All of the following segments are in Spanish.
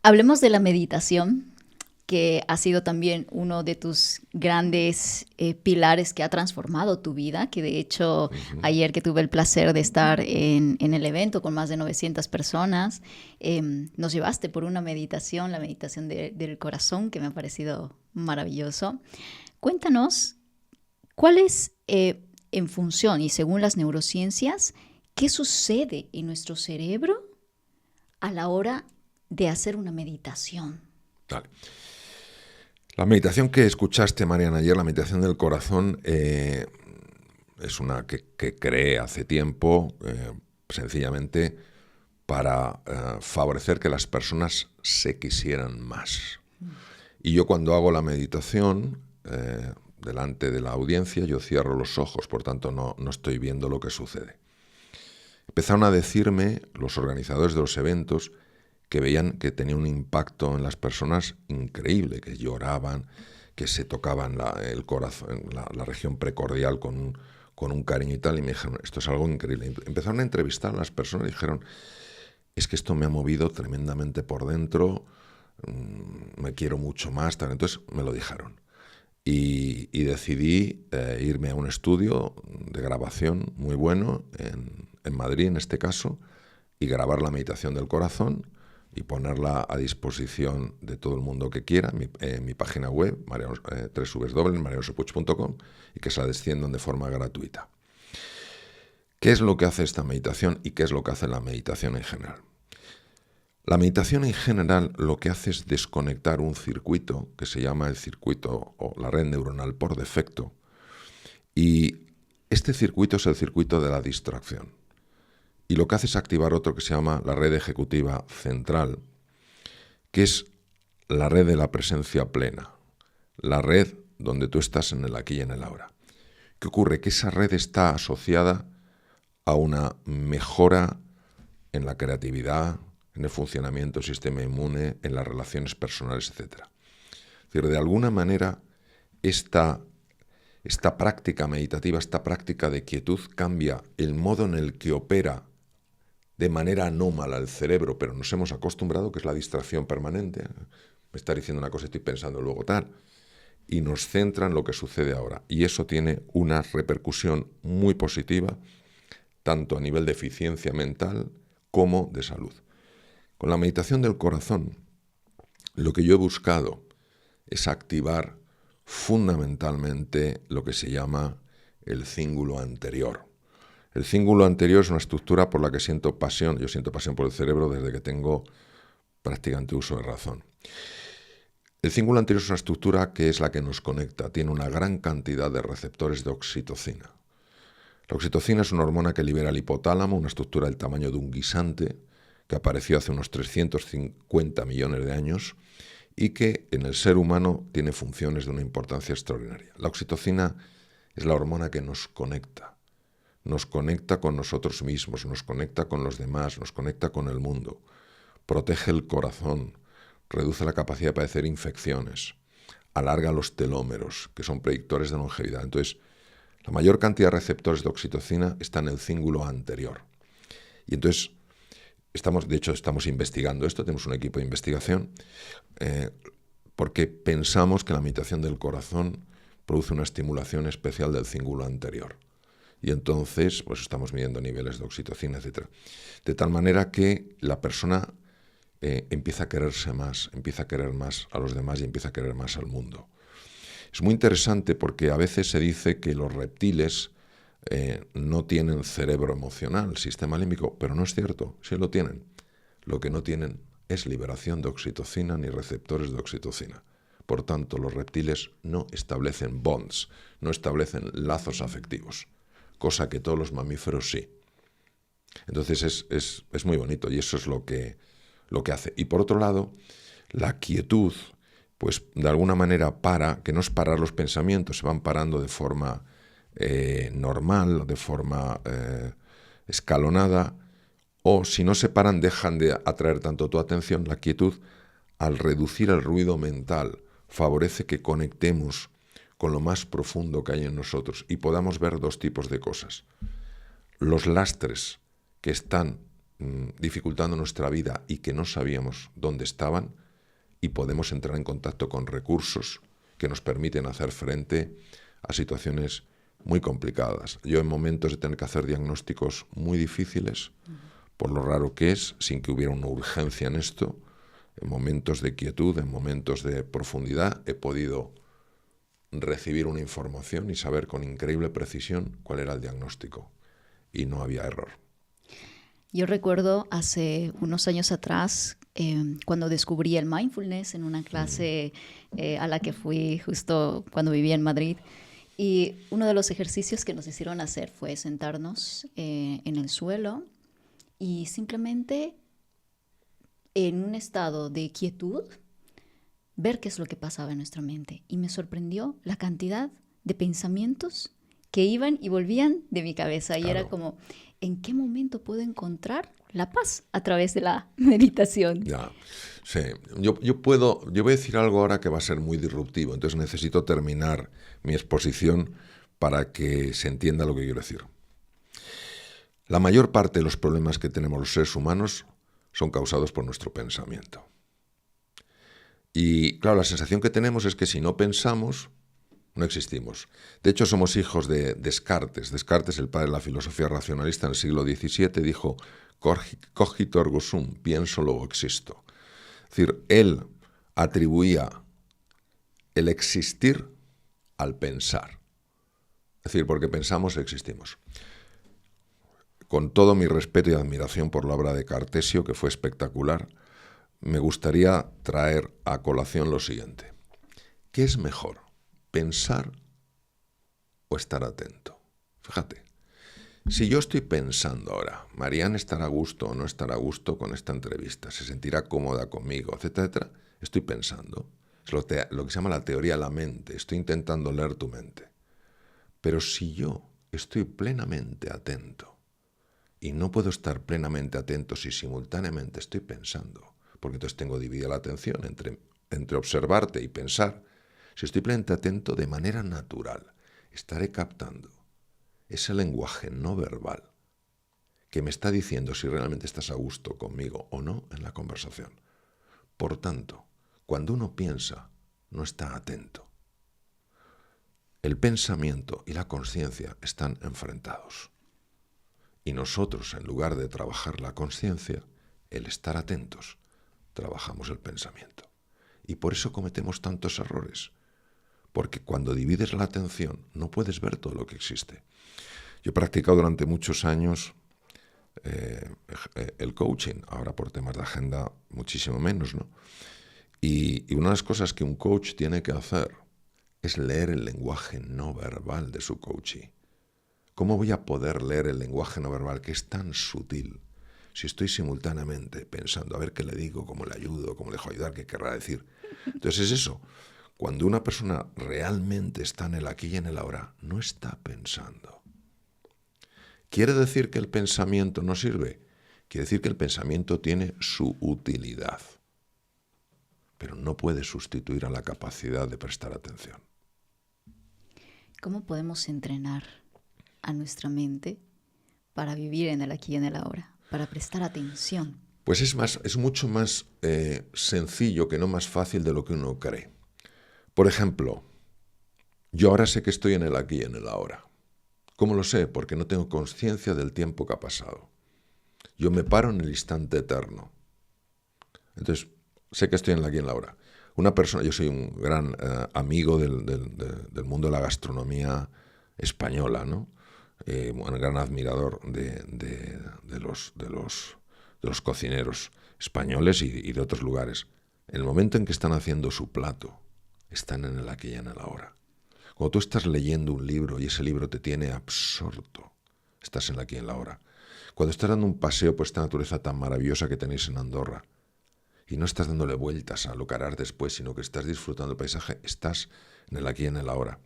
Hablemos de la meditación, que ha sido también uno de tus grandes pilares que ha transformado tu vida, que de hecho Ujú. ayer que tuve el placer de estar en el evento con más de 900 personas, nos llevaste por una meditación, la meditación del corazón, que me ha parecido maravilloso. Cuéntanos, ¿cuál es, en función y según las neurociencias, qué sucede en nuestro cerebro a la hora de hacer una meditación? Vale. La meditación que escuchaste, Mariana, ayer, la meditación del corazón, es una que creé hace tiempo, sencillamente para favorecer que las personas se quisieran más. Y yo cuando hago la meditación, delante de la audiencia, yo cierro los ojos, por tanto no estoy viendo lo que sucede. Empezaron a decirme los organizadores de los eventos que veían que tenía un impacto en las personas increíble, que lloraban, que se tocaban el corazón, la región precordial con un cariño y tal, y me dijeron, esto es algo increíble. Empezaron a entrevistar a las personas y dijeron, es que esto me ha movido tremendamente por dentro, me quiero mucho más, tal. Entonces me lo dijeron. Y decidí irme a un estudio de grabación muy bueno, en Madrid en este caso, y grabar la meditación del corazón y ponerla a disposición de todo el mundo que quiera en mi página web, www.marianosopuig.com, y que se la desciendan de forma gratuita. ¿Qué es lo que hace esta meditación y qué es lo que hace la meditación en general? La meditación en general lo que hace es desconectar un circuito que se llama el circuito o la red neuronal por defecto, y este circuito es el circuito de la distracción. Y lo que hace es activar otro que se llama la red ejecutiva central, que es la red de la presencia plena, la red donde tú estás en el aquí y en el ahora. ¿Qué ocurre? Que esa red está asociada a una mejora en la creatividad, en el funcionamiento del sistema inmune, en las relaciones personales, etc. Es decir, de alguna manera, esta práctica meditativa, esta práctica de quietud cambia el modo en el que opera de manera anómala el cerebro, pero nos hemos acostumbrado, que es la distracción permanente. Me está diciendo una cosa, estoy pensando luego tal. Y nos centra en lo que sucede ahora. Y eso tiene una repercusión muy positiva, tanto a nivel de eficiencia mental como de salud. Con la meditación del corazón, lo que yo he buscado es activar fundamentalmente lo que se llama el cíngulo anterior. El cíngulo anterior es una estructura por la que siento pasión. Yo siento pasión por el cerebro desde que tengo prácticamente uso de razón. El cíngulo anterior es una estructura que es la que nos conecta. Tiene una gran cantidad de receptores de oxitocina. La oxitocina es una hormona que libera el hipotálamo, una estructura del tamaño de un guisante, que apareció hace unos 350 millones de años y que en el ser humano tiene funciones de una importancia extraordinaria. La oxitocina es la hormona que nos conecta con nosotros mismos, nos conecta con los demás, nos conecta con el mundo, protege el corazón, reduce la capacidad de padecer infecciones, alarga los telómeros, que son predictores de longevidad. Entonces, la mayor cantidad de receptores de oxitocina está en el cíngulo anterior. Y entonces, de hecho, estamos investigando esto, tenemos un equipo de investigación, porque pensamos que la meditación del corazón produce una estimulación especial del cíngulo anterior. Y entonces, pues estamos midiendo niveles de oxitocina, etc. De tal manera que la persona empieza a quererse más, empieza a querer más a los demás y empieza a querer más al mundo. Es muy interesante porque a veces se dice que los reptiles no tienen cerebro emocional, sistema límbico, pero no es cierto, sí lo tienen. Lo que no tienen es liberación de oxitocina ni receptores de oxitocina. Por tanto, los reptiles no establecen bonds, no establecen lazos afectivos, cosa que todos los mamíferos sí. Entonces es muy bonito y eso es lo que hace. Y por otro lado, la quietud, pues de alguna manera que no es parar los pensamientos, se van parando de forma normal, de forma escalonada, o si no se paran dejan de atraer tanto tu atención. La quietud, al reducir el ruido mental, favorece que conectemos con lo más profundo que hay en nosotros y podamos ver dos tipos de cosas. Los lastres que están dificultando nuestra vida y que no sabíamos dónde estaban, y podemos entrar en contacto con recursos que nos permiten hacer frente a situaciones muy complicadas. Yo en momentos de tener que hacer diagnósticos muy difíciles, por lo raro que es, sin que hubiera una urgencia en esto, en momentos de quietud, en momentos de profundidad, he podido recibir una información y saber con increíble precisión cuál era el diagnóstico. Y no había error. Yo recuerdo hace unos años atrás, cuando descubrí el mindfulness en una clase a la que fui justo cuando vivía en Madrid. Y uno de los ejercicios que nos hicieron hacer fue sentarnos en el suelo y simplemente en un estado de quietud ver qué es lo que pasaba en nuestra mente. Y me sorprendió la cantidad de pensamientos que iban y volvían de mi cabeza. Y era como, ¿en qué momento puedo encontrar la paz a través de la meditación? Ya, sí. Yo voy a decir algo ahora que va a ser muy disruptivo, entonces necesito terminar mi exposición para que se entienda lo que quiero decir. La mayor parte de los problemas que tenemos los seres humanos son causados por nuestro pensamiento. Y claro, la sensación que tenemos es que si no pensamos, no existimos. De hecho, somos hijos de Descartes. Descartes, el padre de la filosofía racionalista en el siglo XVII, dijo cogito ergo sum, pienso, luego existo. Es decir, él atribuía el existir al pensar. Es decir, porque pensamos, existimos. Con todo mi respeto y admiración por la obra de Cartesio, que fue espectacular, me gustaría traer a colación lo siguiente. ¿Qué es mejor? ¿Pensar o estar atento? Fíjate, si yo estoy pensando ahora, Marianne estará a gusto o no estará a gusto con esta entrevista, se sentirá cómoda conmigo, etcétera, etcétera, estoy pensando. Es lo que se llama la teoría de la mente, estoy intentando leer tu mente. Pero si yo estoy plenamente atento, y no puedo estar plenamente atento si simultáneamente estoy pensando, porque entonces tengo dividida la atención entre observarte y pensar. Si estoy plenamente atento, de manera natural estaré captando ese lenguaje no verbal que me está diciendo si realmente estás a gusto conmigo o no en la conversación. Por tanto, cuando uno piensa, no está atento. El pensamiento y la consciencia están enfrentados. Y nosotros, en lugar de trabajar la consciencia, el estar atentos, trabajamos el pensamiento. Y por eso cometemos tantos errores. Porque cuando divides la atención no puedes ver todo lo que existe. Yo he practicado durante muchos años el coaching, ahora por temas de agenda muchísimo menos, ¿no? Y una de las cosas que un coach tiene que hacer es leer el lenguaje no verbal de su coachee. ¿Cómo voy a poder leer el lenguaje no verbal que es tan sutil si estoy simultáneamente pensando a ver qué le digo, cómo le ayudo, cómo le dejo ayudar, qué querrá decir? Entonces es eso. Cuando una persona realmente está en el aquí y en el ahora, no está pensando. ¿Quiere decir que el pensamiento no sirve? Quiere decir que el pensamiento tiene su utilidad, pero no puede sustituir a la capacidad de prestar atención. ¿Cómo podemos entrenar a nuestra mente para vivir en el aquí y en el ahora, para prestar atención? Pues es mucho más sencillo, que no más fácil de lo que uno cree. Por ejemplo, yo ahora sé que estoy en el aquí y en el ahora. ¿Cómo lo sé? Porque no tengo conciencia del tiempo que ha pasado. Yo me paro en el instante eterno. Entonces, sé que estoy en el aquí y en el ahora. Una persona, yo soy un gran amigo del mundo de la gastronomía española, ¿no? Un gran admirador de los cocineros españoles y de otros lugares. En el momento en que están haciendo su plato, están en el aquí y en el ahora. Cuando tú estás leyendo un libro y ese libro te tiene absorto, estás en el aquí y en el ahora. Cuando estás dando un paseo por esta naturaleza tan maravillosa que tenéis en Andorra, y no estás dándole vueltas a lo que harás después, sino que estás disfrutando el paisaje, estás en el aquí y en el ahora.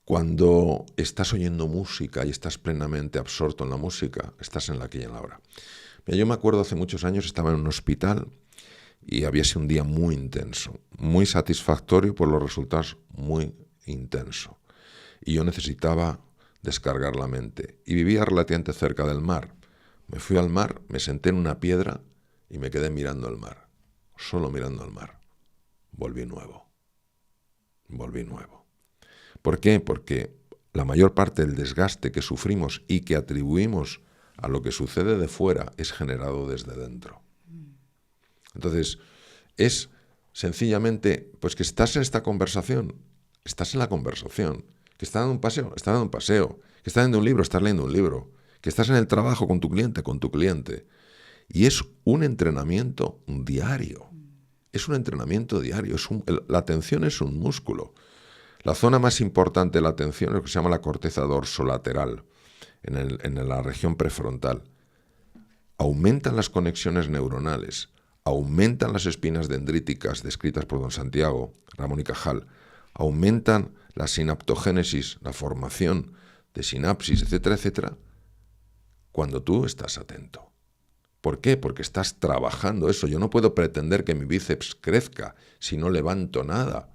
Cuando estás oyendo música y estás plenamente absorto en la música, estás en el aquí y en el ahora. Mira, yo me acuerdo hace muchos años, estaba en un hospital y había sido un día muy intenso, muy satisfactorio por los resultados, muy intenso. Y yo necesitaba descargar la mente. Y vivía relativamente cerca del mar. Me fui al mar, me senté en una piedra y me quedé mirando el mar, solo mirando al mar. Volví nuevo. ¿Por qué? Porque la mayor parte del desgaste que sufrimos y que atribuimos a lo que sucede de fuera es generado desde dentro. Entonces, es sencillamente, pues que estás en esta conversación, estás en la conversación, que estás dando un paseo, estás dando un paseo, que estás leyendo un libro, estás leyendo un libro, que estás en el trabajo con tu cliente. Y es un entrenamiento diario. Es un entrenamiento diario. La atención es un músculo. La zona más importante de la atención es lo que se llama la corteza dorsolateral, en la región prefrontal. Aumentan las conexiones neuronales, aumentan las espinas dendríticas descritas por don Santiago, Ramón y Cajal, aumentan la sinaptogénesis, la formación de sinapsis, etcétera, etcétera, cuando tú estás atento. ¿Por qué? Porque estás trabajando eso. Yo no puedo pretender que mi bíceps crezca si no levanto nada,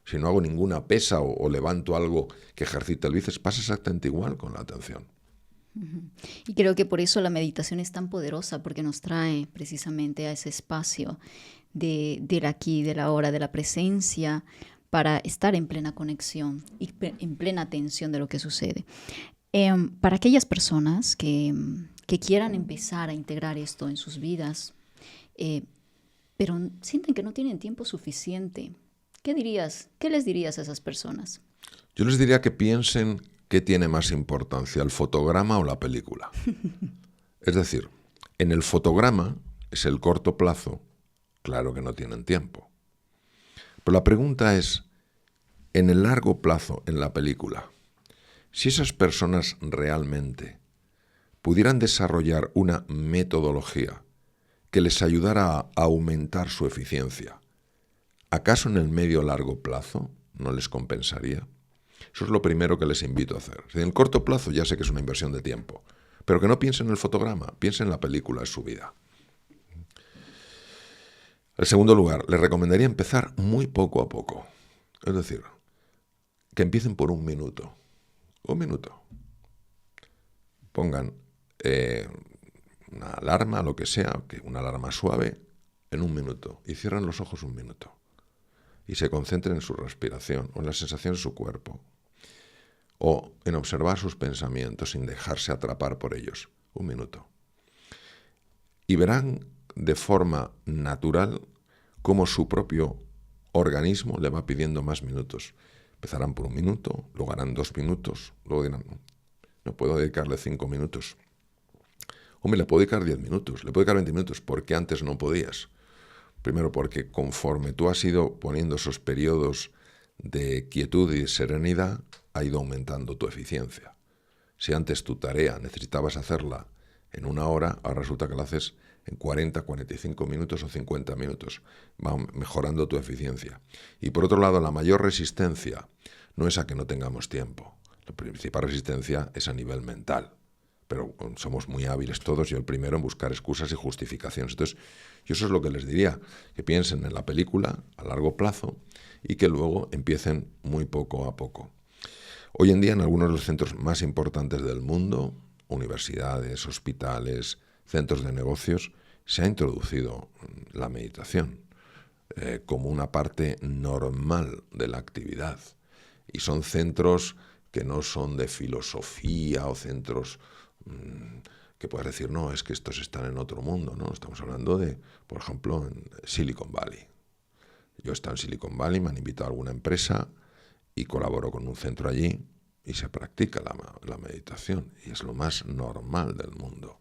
si no hago ninguna pesa o levanto algo que ejercite el bíceps. Pasa exactamente igual con la atención. Y creo que por eso la meditación es tan poderosa, porque nos trae precisamente a ese espacio del aquí, del ahora, de la presencia, para estar en plena conexión y en plena atención de lo que sucede. Para aquellas personas que quieran empezar a integrar esto en sus vidas, pero sienten que no tienen tiempo suficiente, ¿qué les dirías a esas personas? Yo les diría que piensen qué tiene más importancia, el fotograma o la película. Es decir, en el fotograma es el corto plazo, claro que no tienen tiempo. Pero la pregunta es, en el largo plazo, en la película, si esas personas realmente pudieran desarrollar una metodología que les ayudara a aumentar su eficiencia, ¿acaso en el medio-largo plazo no les compensaría? Eso es lo primero que les invito a hacer. En el corto plazo ya sé que es una inversión de tiempo, pero que no piensen en el fotograma, piensen en la película, es su vida. En segundo lugar, les recomendaría empezar muy poco a poco. Es decir, que empiecen por 1 minuto. 1 minuto. Pongan una alarma, lo que sea, una alarma suave, en 1 minuto. Y cierren los ojos 1 minuto. Y se concentren en su respiración o en las sensaciones de su cuerpo. O en observar sus pensamientos sin dejarse atrapar por ellos. 1 minuto. Y verán de forma natural cómo su propio organismo le va pidiendo más minutos. Empezarán por 1 minuto, luego harán 2 minutos, luego dirán, no puedo dedicarle 5 minutos. Hombre, le puedo dedicar 10 minutos, le puedo dedicar 20 minutos, porque antes no podías. Primero porque conforme tú has ido poniendo esos periodos de quietud y de serenidad, ha ido aumentando tu eficiencia. Si antes tu tarea necesitabas hacerla en 1 hora, ahora resulta que la haces en 40, 45 minutos o 50 minutos. Va mejorando tu eficiencia. Y por otro lado, la mayor resistencia no es a que no tengamos tiempo. La principal resistencia es a nivel mental. Pero somos muy hábiles todos, yo el primero en buscar excusas y justificaciones. Entonces, yo eso es lo que les diría, que piensen en la película a largo plazo y que luego empiecen muy poco a poco. Hoy en día en algunos de los centros más importantes del mundo, universidades, hospitales, centros de negocios, se ha introducido la meditación como una parte normal de la actividad. Y son centros que no son de filosofía o centros que puedas decir, no, es que estos están en otro mundo, ¿no? Estamos hablando de, por ejemplo, en Silicon Valley. Yo he estado en Silicon Valley, me han invitado a alguna empresa y colaboro con un centro allí y se practica la meditación y es lo más normal del mundo.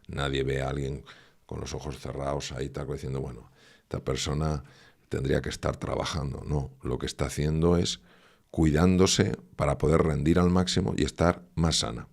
Nadie ve a alguien con los ojos cerrados ahí tal diciendo, bueno, esta persona tendría que estar trabajando. No, lo que está haciendo es cuidándose para poder rendir al máximo y estar más sana.